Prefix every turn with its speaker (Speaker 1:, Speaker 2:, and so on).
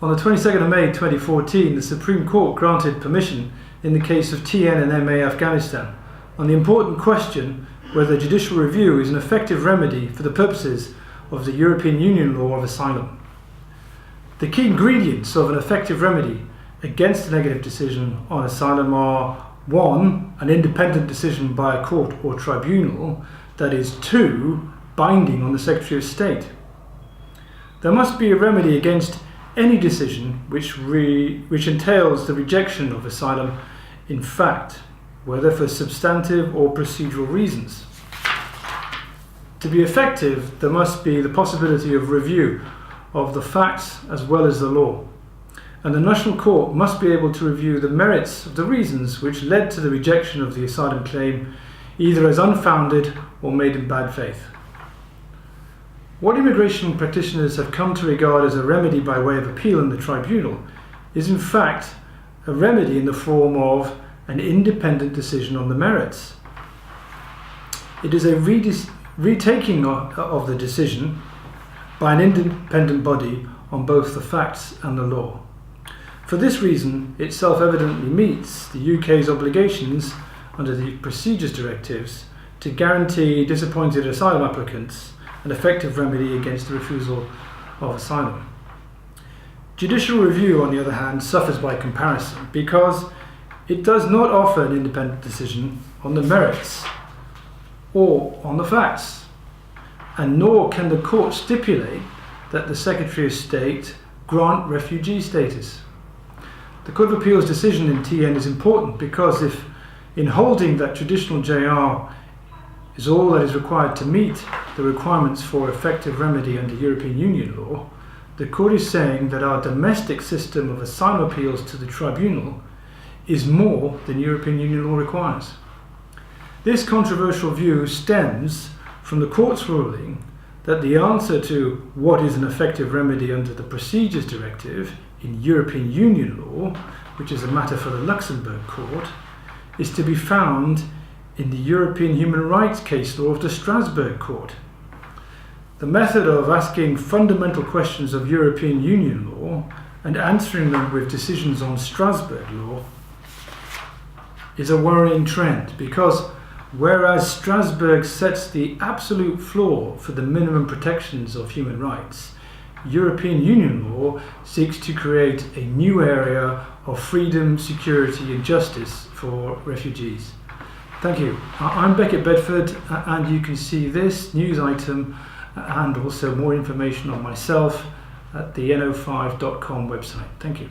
Speaker 1: On the 22nd of May 2014, the Supreme Court granted permission in the case of TN and MA Afghanistan on the important question whether judicial review is an effective remedy for the purposes of the European Union law of asylum. The key ingredients of an effective remedy against a negative decision on asylum are 1. An independent decision by a court or tribunal, that is 2. Binding on the Secretary of State. There must be a remedy against any decision which entails the rejection of asylum in fact, whether for substantive or procedural reasons. To be effective, there must be the possibility of review of the facts as well as the law, and the National Court must be able to review the merits of the reasons which led to the rejection of the asylum claim, either as unfounded or made in bad faith. What immigration practitioners have come to regard as a remedy by way of appeal in the tribunal is in fact a remedy in the form of an independent decision on the merits. It is a retaking of the decision by an independent body on both the facts and the law. For this reason, it self-evidently meets the UK's obligations under the Procedures Directives to guarantee disappointed asylum applicants an effective remedy against the refusal of asylum. Judicial review, on the other hand, suffers by comparison because it does not offer an independent decision on the merits or on the facts, and nor can the court stipulate that the Secretary of State grant refugee status. The Court of Appeal's decision in TN is important because if, in holding that traditional JR is all that is required to meet the requirements for effective remedy under European Union law, the court is saying that our domestic system of asylum appeals to the tribunal is more than European Union law requires. This controversial view stems from the court's ruling that the answer to what is an effective remedy under the Procedures Directive in European Union law, which is a matter for the Luxembourg Court, is to be found in the European human rights case law of the Strasbourg Court. The method of asking fundamental questions of European Union law and answering them with decisions on Strasbourg law is a worrying trend because whereas Strasbourg sets the absolute floor for the minimum protections of human rights, European Union law seeks to create a new area of freedom, security and justice for refugees. Thank you. I'm Becket Bedford, and you can see this news item and also more information on myself at the No5.com website. Thank you.